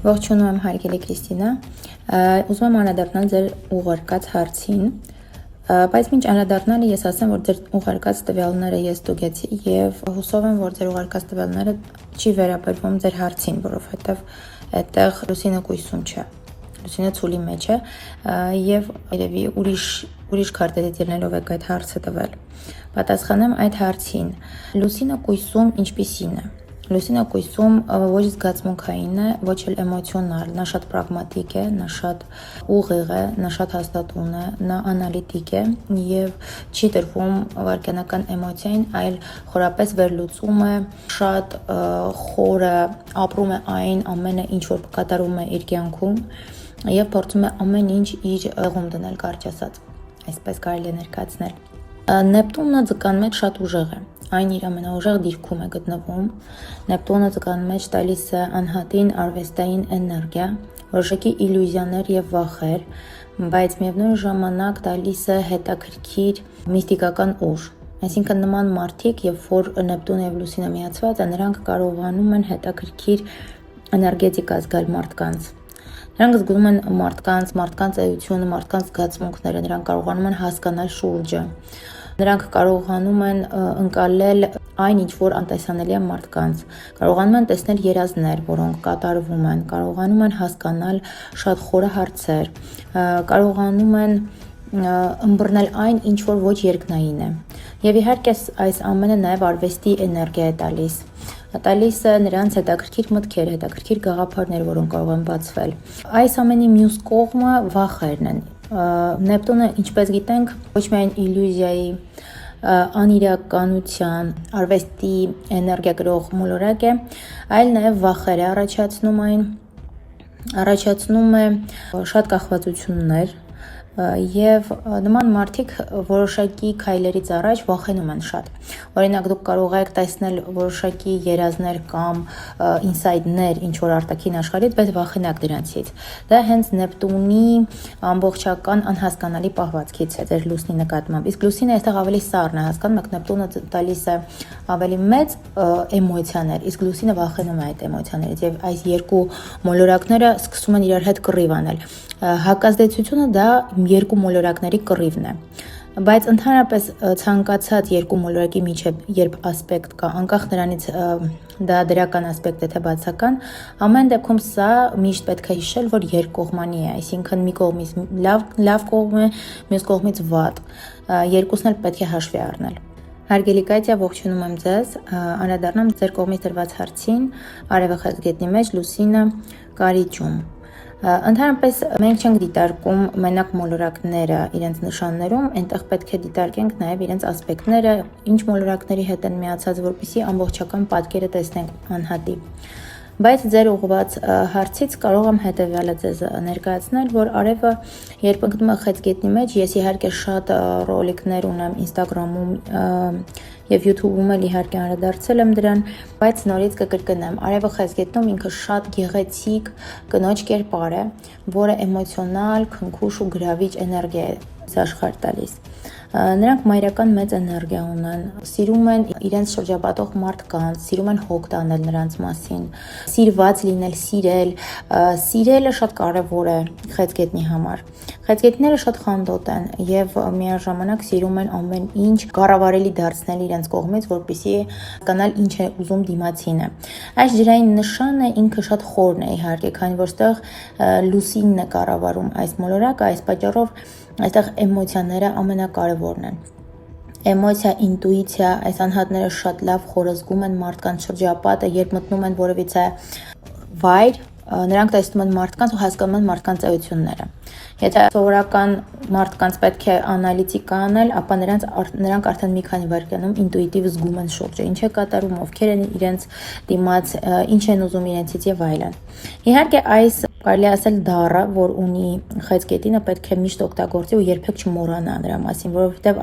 Ողջունում եմ հարգելի Քրիստինա, ուզում եմ անդրադառնալ ձեր ուղարկած հարցին, բայց մինչ անդրադառնալը ես ասեմ, որ ձեր ուղարկած տվյալները ես ստուգեցի եւ հուսով եմ, որ ձեր ուղարկած տվյալները չի վերաբերվում ձեր հարցին, որովհետեւ այդտեղ լուսինը կույսում չէ, լուսինը ցուլի մեջ է եւ երևի ուրիշ քարտեզից ելնելով եք այդ հարցը տվել։ Պատասխանեմ այդ հարցին։ Լուսինը կույսում ինչպիսին է։ Լուսինը կույսում ոչ զգացմունքային է, ոչ էլ էմոցիոնալ, նա շատ պրագմատիկ է, նա շատ ուղիղ է, նա շատ հաստատուն է, նա անալիտիկ է եւ չի տրվում վարքյանական էմոցիային, այլ խորապես վերլուծում է, շատ խորը ապրում է այն ամենը, ինչ որ կատարում է իր կյանքում եւ փորձում է ամեն ինչ իր ղում դնել, կարճ ասած, այսպես կարելի է ներկայացնել։ Նեպտունը ձկան մեջ շատ ուժեղ է, այն իր ամենաուժեղ դիրքում է գտնվում, Նեպտունը ձկան մեջ տալիս է անհատին արվեստային էներգիա, որոշակի իլյուզիաներ եւ վախեր, բայց միևնույն ժամանակ տալիս է հետաքրքիր միստիկական ուժ, այսինքն նման մարդիկ, երբ որ Նեպտունը եւ Լուսինը միացված են, նրանք կարողանում են հետաքրքիր էներգետիկա զգալ մարդկանց։ Նրանք զգում են մարդկանց էությունը, մարդկանց զգացմունքները, նրանք կարողանում են հասկանալ շուրջը, նրանք կարողանում են ընկալել այն, ինչ որ անտեսանելի է մարդկանց, կարողանում են տեսնել երազներ, որոնք կատարվում են, կարողանում են հասկանալ շատ խորը հարցեր, կարողանում են ըմբռնել այն, ինչ որ ոչ երկնային է։ Եվ իհարկե այս ամենը նաև արվեստի էներգիա է տալիս է նրանց հետաքրքիր մտքեր, հետաքրքիր գաղափարներ, որոնք կարող են բացվել։ Այս ամենի մյուս կողմը վախերն են։ Նեպտունը, ինչպես գիտենք, ոչ միայն իլյուզիայի, անիրականության, արվեստի էներգիա գրող մոլորակ է, այլ նաև վախեր է առաջացնում է շատ կախվածություններ եւ նման մարդիկ որոշակի քայլերից առաջ վախենում են շատ։ Օրինակ դուք կարող եք տեսնել որոշակի երազներ կամ ինսայդներ ինչ որ արտաքին աշխարհից, բայց վախենակ դրանցից։ Դա հենց Նեպտունի ամբողջական անհասկանալի պահվածքից է ձեր լուսնի նկատմամբ։ Իսկ լուսինը այստեղ ավելի սառն է, հասկանում եք, Նեպտունը տալիս է ավելի մեծ էմոցիաներ, իսկ լուսինը վախենում է այդ էմոցիաներից եւ այս երկու մոլորակները սկսում են իրար հետ կռիվ անել։ Հակազդեցությունը դա երկու մոլորակների կռիվն է, բայց ընդհանրապես ցանկացած երկու մոլորակի միջև երբ ասպեկտ կա, անկախ նրանից դա դրական ասպեկտ է թե բացական, ամեն դեպքում սա միշտ պետք է հիշել, որ երկկողմանի է, այսինքն մի կողմից լավ կողմ է, մյուս կողմից վատ, երկուսն էլ պետք է հաշվի առնել։ Հարգելի Կատյա, ողջունում եմ ձեզ, անդրադառնամ ձեր կողմից տրված հարցին, արևը խեցգետնի մեջ լուսինը կարիճում։ Ընդհանրապես մենք չենք դիտարկում մենակ մոլորակները իրենց նշաններում, այնտեղ պետք է դիտարկենք նաև իրենց ասպեկտները, ինչ մոլորակների հետ են միացած, որպեսզի ամբողջական պատկերը տեսնենք անհատի։ Բայց ձեր ուղղված հարցից կարող եմ հետևյալը ձեզ ներկայացնել, որ արևը երբ ընկնում է խեցգետնի մեջ, ես իհարկե շատ ռոլիկներ ունեմ Instagram-ում եւ YouTube-ում էլ իհարկե անդրադարձել եմ դրան, բայց նորից կկրկնեմ, արևը խեցգետնում ինքը շատ գեղեցիկ կնոջ կերպար է, որը էմոցիոնալ, քնքուշ ու գրավիչ էներգիա է աշխարհ տալիս։ Նրանք մայրական մեծ էներգիա ունեն, սիրում են իրենց շրջապատող մարդկանց, սիրում են հոգ տանել նրանց մասին, սիրված լինել, սիրելը շատ կարևոր է խեցգետնի համար։ Խեցգետնիները շատ խանդոտ են եւ միաժամանակ սիրում են ամեն ինչ կառավարելի դարձնել իրենց կողմից, որպեսզի հասկանալ ինչ է ուզում դիմացինը։ Այս ջրային նշանը ինքը շատ խորն է իհարկե, քանի որ ստեղ լուսինն է կառավարում այս մոլորակը, այս պատճառով այստեղ էմոցիաները ամենակարևորն են։ Էմոցիա, ինտուիցիա, այս անհատները շատ լավ խորը զգում են մարդկանց շրջապատը, երբ մտնում են որևիցե վայր, նրանք տեսնում են մարդկանց ու հասկանում են մարդկանց էությունները։ Եթե սովորական մարդկանց պետք է անալիտիկա անել, ապա նրանք արդեն մի քանի վայրկյանում ինտուիտիվ զգում են շուրջը, ինչ է կատարում, ովքեր են իրենց դիմաց, ինչ են ուզում իրենցից եւ այլն։ Իհարկե այս կարելի ասել դառը, որ ունի խեցգետինը, պետք է միշտ օգտագործի ու երբեք չմոռանա նրա մասին, որովհետև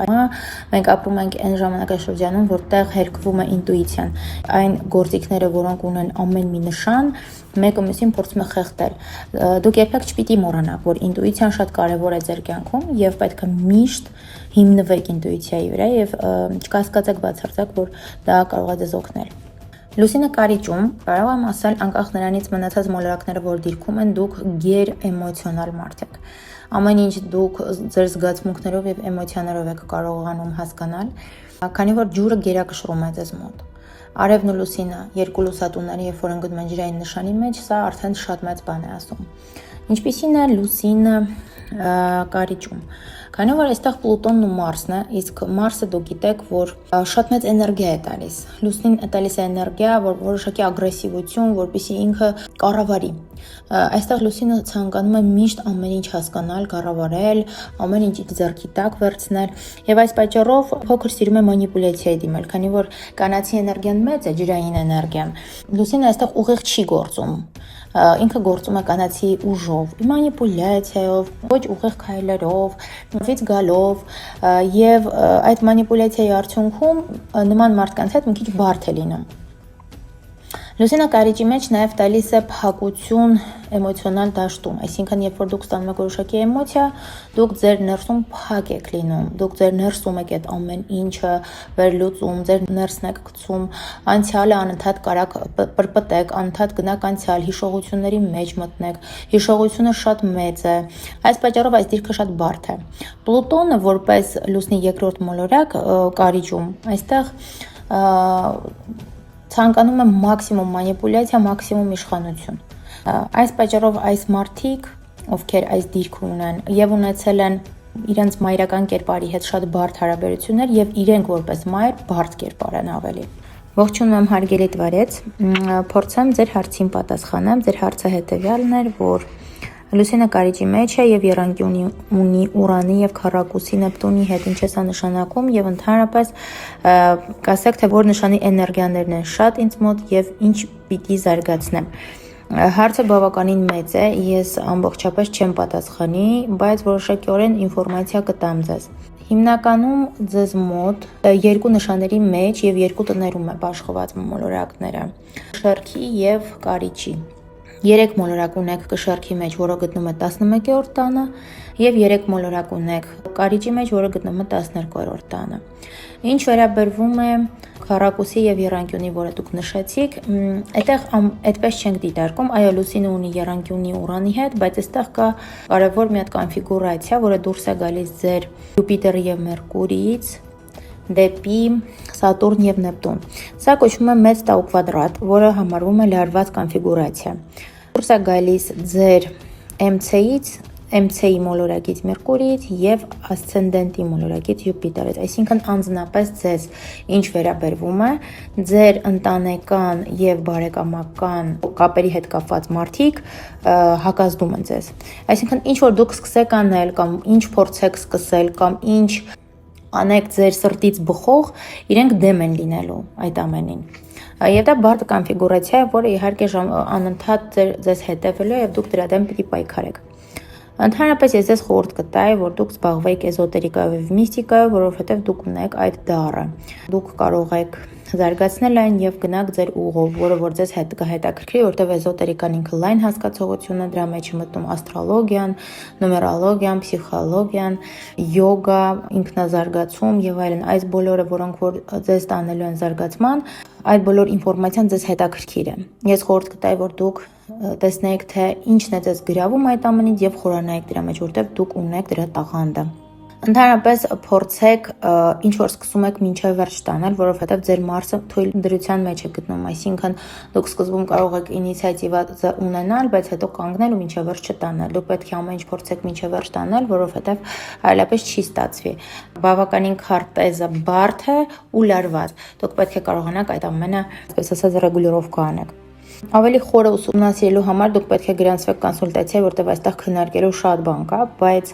մենք ապրում ենք այն ժամանակաշրջանում, որտեղ հերկվում է ինտուիցիան, այն գործիքները, որոնք ունեն ամեն մի նշան, մեկը մյուսին փորձում է խեղդել։ Դուք երբեք չպիտի մոռանաք, որ ինտուիցիան շատ կարևոր է ձեր կյանքում եւ պետք է միշտ հիմնվեք ինտուիցիայի վրա եւ չկասկածեք բացարձակ, որ դա կարող է ձեզ օգնել։ Լուսինը կարիճում կարող եմ ասել անկախ նրանից մնացած մոլորակները, որ դիրքում են, դուք գեր էմոցիոնալ մարդ եք։ Ամեն ինչ դուք ձեր զգացմունքներով եւ էմոցիաներով եք կարողանում հասկանալ, քանի որ ջուրը գերակշռում է ձեզ մոտ։ Արևն ու լուսինը, երկու լուսատուները, երբ որ ընկնում են ջրային նշանի մեջ, սա արդեն շատ մեծ բան է ասում։ Ինչպիսին է լուսինը կարիճում։ Քանի որ այստեղ Պլուտոնն ու Մարսն է, իսկ Մարսը դուք գիտեք, որ շատ մեծ էներգիա է տալիս։ Լուսինն տալիս է էներգիա, որ որոշակի ագրեսիվություն, որպեսզի ինքը կառավարի։ Այստեղ լուսինը ցանկանում է միշտ ամեն ինչ հասկանալ, կառավարել, ամեն ինչ ձեռքի տակ վերցնել, եւ այս պատճառով փոքր սիրում է մանիպուլյացիայի դիմել, քանի որ կանացի էներգիան մեծ է, ջրային էներգիան։ Լուսինը այստեղ ուղիղ չի գործում։ Ինքը գործում է կանացի ուժով, մանիպուլյացիայով, ոչ ուղիղ քայլերով, վից գալով, եւ այդ մանիպուլյացիայի արդյունքում նման մարդկանց հետ մի քիչ բարդ է լինում։ Լուսինը կարիճի մեջ նաև տալիս է փակություն էմոցիոնալ դաշտում, այսինքն երբ որ դուք ստանում եք որոշակի էմոցիա, դուք ձեր ներսում փակ եք լինում, դուք ձեր ներսում եք այդ ամեն ինչը վերլուծում, ձեր ներսն եք գցում, անցյալը անընդհատ կարաք պրպտեք, անընդհատ գնաք անցյալ, հիշողությունների մեջ մտնեք, հիշողությունը շատ մեծ է, այս պատճառով այս դիրքը շատ բարդ է։ Պլուտոնը որպես լուսնի երկրորդ մոլորակ կարիճում, այստեղ ցանկանում է մաքսիմում մանիպուլյացիա, մաքսիմում իշխանություն։ Այս պատճառով այս մարդիկ, ովքեր այս դիրք ունեն եւ ունեցել են իրենց մայրական կերպարի հետ շատ բարդ հարաբերություններ եւ իրենք որպես մայր բարդ կերպար են ավելի։ Ողջունում եմ հարգելի տվարեց, փորձեմ ձեր հարցին պատասխանեմ։ Ձեր հարցը հետեւյալն էր, որ լուսինը կարիճի մեջ է եւ եռանկյունի ունի Ուրանի եւ քառակուսի Նեպտունի հետ, ինչ է սա նշանակում եւ ընդհանրապես կասեք թե որ նշանի էներգիաներն են շատ ինձ մոտ եւ ինչ պիտի զարգացնեմ։ Հարցը բավականին մեծ է, ես ամբողջապես չեմ պատասխանի, բայց որոշակիորեն ինֆորմացիա կտամ ձեզ։ Հիմնականում ձեզ մոտ երկու նշանների մեջ եւ երկու տներում է բաշխված մոլորակները՝ շերքի եւ կարիճի։ 3 մոլորակ ունեք կշեռքի մեջ, որը գտնում է 11-րդ տանը, եւ 3 մոլորակ ունեք կարիճի մեջ, որը գտնում է 12-րդ տանը։ Ինչ վերաբերվում է քառակուսի եւ եռանկյունի, որը դուք նշեցիք, այդտեղ այդպես չենք դիտարկում, այո, լուսինը ունի եռանկյունի Ուրանի հետ, բայց այստեղ կա կարևոր մի հատ կոնֆիգուրացիա, որը դուրս է գալիս ձեր Յուպիտերի եւ Մերկուրիից դեպի Սատուրն եւ Նեպտուն։ Սա կոչվում է մեծ տau կվադրատ, որը համարվում է լարված կոնֆիգուրացիա։ Դուրս է գալիս ձեր MC-ից, MC-ի մոլորակից Մերկուրիից եւ ասցենդենտի մոլորակից Յուպիտերից, այսինքն անձնապես ձեզ ինչ վերաբերվում է, ձեր ընտանեկան եւ բարեկամական կապերի հետ կապված մարդիկ հակազդում են ձեզ։ Այսինքն ինչ որ դուք սկսեք անել կամ ինչ փորձեք սկսել կամ ինչ անեք ձեր սրտից բխող, իրենք դեմ են լինելու այդ ամենին։ Եվ դա բարդ կոնֆիգուրացիա է, որը իհարկե անընդհատ ձեզ հետևելու է եւ դուք դրա դեմ պիտի պայքարեք։ Ընդհանրապես ես ձեզ խորհուրդ կտայի, որ դուք զբաղվեք էզոտերիկայով եւ միստիկայով, որովհետեւ դուք ունեք այդ դառը։ Դուք կարող եք զարգացնել այն եւ գնաք ձեր ուղով, որը որ ձեզ հետ կհետաքրքրի, որտեղ էզոտերիկան ինքը լայն հասկացողություն է, դրա մեջ է մտնում աստրոլոգիան, նումերոլոգիան, փսիխոլոգիան, յոգա, ինքնազարգացում եւ այլն, այս բոլորը, որոնք որ ձեզ տանելու են զարգացման, այդ բոլոր ինֆորմացիան ձեզ հետաքրքիր է։ Ես խորհուրդ կտայի, որ դուք տեսնեք, թե ինչն է ձեզ գրավում այդ ամենից եւ խորանայեք դրա մեջ, որտեղ դուք ունեք դրա տաղանդը։ Ընդհանրապես փորձեք ինչ որ սկսում եք մինչև վերջ տանել, որովհետև ձեր Մարսը թույլ դրության մեջ է գտնում, այսինքն դուք սկզբում կարող եք ինիցիատիվա ունենալ, բայց հետո կանգնել ու մինչև վերջ չտանել։ Դուք պետք է ամեն ինչ փորձեք մինչև վերջ տանել, որովհետև այլապես չի ստացվի։ Բավականին քարտեզը բարդ է ու լարված։ Դուք պետք է կարողանաք այդ ամենը, այսպես ասած, ռեգուլիրովկա անեք։ Ավելի խորը ուսումնասիրելու համար դուք պետք է գրանցվեք կոնսուլտացիա, որտեղ այստեղ քննարկելու շատ բան կա, բայց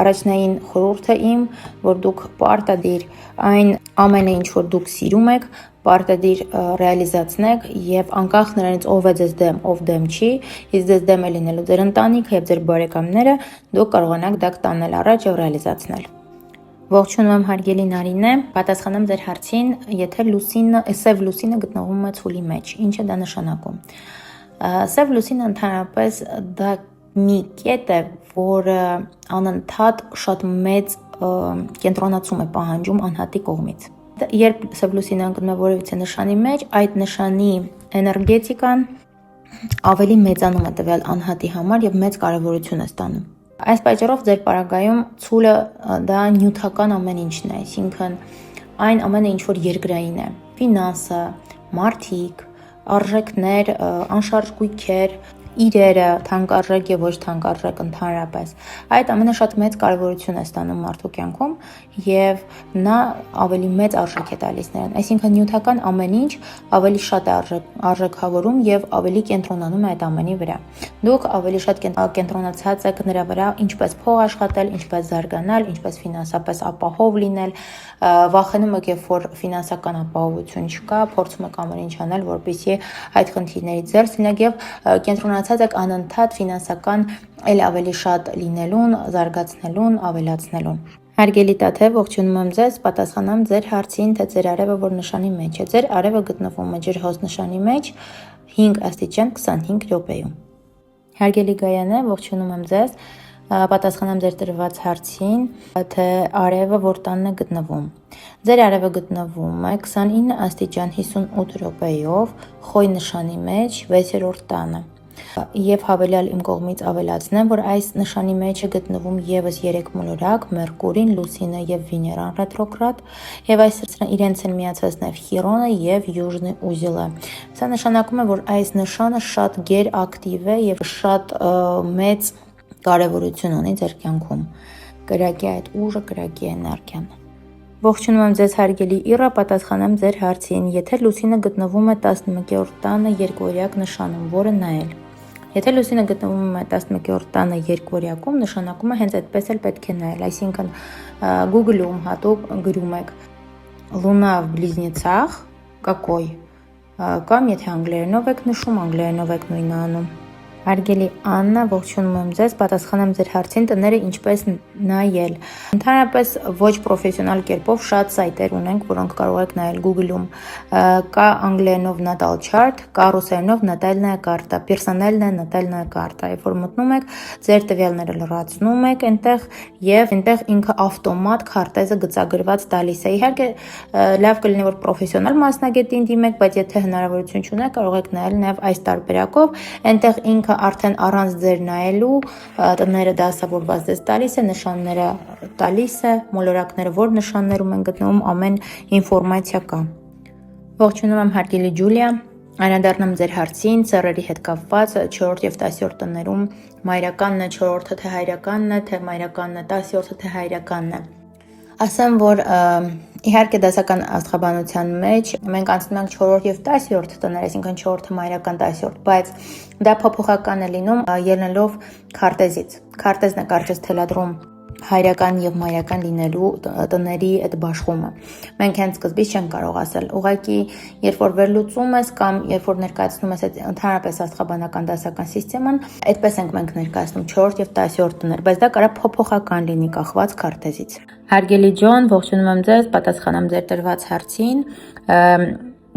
առաջնային խորհուրդը իմ, որ դուք պարտադիր այն ամենը, ինչ որ դուք սիրում եք, պարտադիր ռեալիզացնեք եւ անկախ նրանից ով է ձեզ դեմ, ով դեմ չի, իսկ ձեզ դեմ է լինելու ձեր ընտանիքը եւ ձեր բարեկամները, դուք կարողանաք դա տանել առաջ եւ ռեալիզացնել։ Ողջունում եմ հարգելի Նարինե, պատասխանեմ ձեր հարցին, եթե սև լուսինը գտնվում է ցուլի մեջ, ինչ է դա նշանակում։ Սև լուսինը ընդհանրապես դա մի կետ է, որը անընդհատ շատ մեծ կենտրոնացում է պահանջում անհատի կողմից։ Երբ S+-ին ընկնում է որևիցե նշանի մեջ, այդ նշանի էներգետիկան ավելի մեծանում է տվյալ անհատի համար եւ մեծ կարեւորություն է ստանում։ Այս պատճառով ձեր պարագայում ցուլը դա նյութական ամեն ինչն է, այսինքն այն ամենը, ինչ որ երկրային է, ֆինանսը, մարդիկ, արժեքներ, անշարժ գույքեր, իրերը, թանկարժեք եւ ոչ թանկարժեք ընդհանրապես։ Այդ ամենը շատ մեծ կարեւորություն է ստանում մարդու կյանքում եւ նա ավելի մեծ արժեք է տալիս նրան։ Այսինքն նյութական ամեն ինչ ավելի շատ է արժեքավորում եւ ավելի կենտրոնանում է այդ ամենի վրա։ Դուք ավելի շատ կենտրոնացած եք նրա վրա, ինչպես փող աշխատել, ինչպես զարգանալ, ինչպես ֆինանսապես ապահով լինել, վախենում եք, երբ որ ֆինանսական ապահովություն չկա, փորձում եք ամեն ինչ անել, որպեսզի այդ խնդիրներից դուրս լինեք եւ կենտրոնացած եք անընդհատ ֆինանսական էլ ավելի շատ լինելուն, զարգացնելուն, ավելացնելուն։ Հարգելի տաթե, ողջունում եմ ձեզ, պատասխանեմ ձեր հարցին, թե ձեր արևը որ նշանի մեջ է։ Ձեր արևը գտնվում է ջրհոս նշանի մեջ 5 աստիճան 25 րոպեում։ Հարգելի Գայանե, ողջունում եմ ձեզ, պատասխանեմ ձեր տրված հարցին, թե արևը որ տանն է գտնվում։ Ձեր արևը գտնվում է 29 աստիճան 58 րոպեով Խոյ նշանի մեջ 6-րդ տանը։ Եվ հավելյալ իմ կողմից ավելացնեմ, որ այս նշանի մեջ է գտնվում եւս 3 մոլորակ՝ Մերկուրին, Լուսինը եւ Վեներան ռետրոգրադ, եւ այս իրենց են միացած նաեւ Խիրոնը եւ Յուժնի ուզելը։ Սա նշանակում է, որ այս նշանը շատ գերակտիվ է եւ շատ մեծ կարեւորություն ունի ձեր կյանքում։ Կրակի այդ ուժը, կրակի էներգիան։ Ողջունում եմ ձեզ հարգելի Իռա, պատասխանեմ ձեր հարցին։ Եթե Լուսինը գտնվում է 11-րդ տանը երկվորյակ նշանում, որը նայել։ Եթե Լուսինը գտնվում է 11-րդ տանը երկվորյակում, նշանակում է հենց այդպես էլ պետք է նայել, այսինքն Google-ում հատուկ գրում եք Լունա в близнецах какой, կամ եթե անգլերենով եք նշում, անգլերենով եք նույնը անում։ Հարգելի Աննա, ողջունում եմ ձեզ, պատասխանեմ ձեր հարցին, տները ինչպես նայել։ Ընդհանրապես ոչ պրոֆեսիոնալ կերպով շատ սայթեր ունենք, որոնք կարող եք նայել Google-ում։ Կա անգլերենով natal chart, կա ռուսերենով натальная карта, персональная натальная карта։ Երբ որ մտնում եք, ձեր տվյալները լրացնում եք այնտեղ եւ այնտեղ ինքը ավտոմատ քարտեզը գծագրված տալիս է։ Իհարկե, լավ կլինի որ պրոֆեսիոնալ մասնագետին դիմեք, բայց եթե հնարավորություն չունեք, կարող եք նայել նաեւ այս տարբերակով։ Այնտեղ ինքը արդեն առանց ձեր նայելու տները դասավորված դες տալիս է, նշանները տալիս է, մոլորակները որ նշաններում են գտնվում, ամեն ինֆորմացիա կա։ Ողջունում եմ հարգելի Ջուլիա, անդրադառնամ ձեր հարցին, ծառերի հետ կապված 4 եւ 10-րդ տներում մայրականն է 4-ը թե հայրականն է, թե մայրականն է 10-րդը թե հայրականն է։ Ասեմ, որ իհարկե դասական աստղաբանության մեջ մենք անցնում ենք 4 եւ 10-րդ տներ, այսինքն 4-ը մայրական 10-րդ, բայց դա փոփոխական է լինում ելնելով քարտեզից։ Քարտեզն է կարճ թելադրում հայրական եւ մայրական լինելու տների այդ բաշխումը։ Մենք հենց սկզբից չենք կարող ասել։ Ուղղակի, երբ որ վերլուծում ես կամ երբ որ ներկայացնում ես այդ ընդհանրապես աստղաբանական դասական համակարգն, այդպես ենք մենք ներկայացնում 4 եւ 10-րդ տներ, բայց դա կարող փոփոխական լինի կախված քարտեզից։ Հարգելի Ջոն, ողջունում եմ ձեզ, պատասխանեմ ձեր տրված հարցին։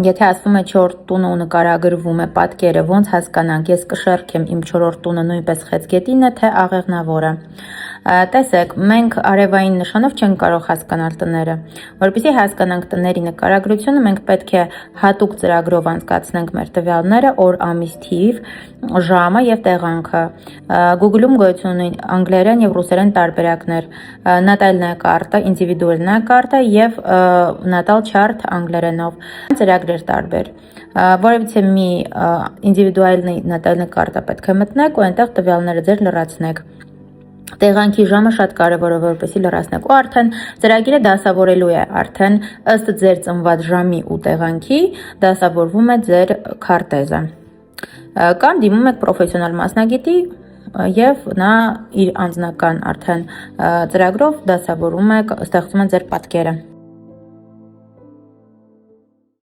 Եթե ասվում է 4 տունը ու նկարագրվում է պատկերը, ոնց հասկանանք, ես կշեռքեմ իմ 4 տունը նույնպես խեցգետինը, թե աղեղնավորը։ Տեսեք, մենք արևային նշանով չենք կարող հասկանալ տները։ Որպեսզի հասկանանք տների նկարագրությունը, մենք պետք է հատուկ ծրագրով անցկացնենք մեր տվյալները, օր, ամիս, թիվ, ժամը եւ տեղանքը։ Google-ում գոյություն ունի անգլերեն եւ ռուսերեն տարբերակներ՝ Натальная карта, индивидуальная карта եւ natal chart անգլերենով։ Ծրագրեր տարբեր։ Որևիցե մի ինդիվիդուալնի նատալնի կարտա պետք է մտնեք ու այնտեղ տվյալները ձեր լրացնեք։ Տեղանքի ժամը շատ կարևոր է, որպեսզի լրացնեք, ու արդեն ծրագիրը դասավորելու է, արդեն ըստ ձեր ծնված ժամի ու տեղանքի դասավորվում է ձեր քարտեզը։ Կամ դիմում եք պրոֆեսիոնալ մասնագետի եւ նա իր անձնական արդեն ծրագրով դասավորում է, ստեղծում է ձեր պատկերը։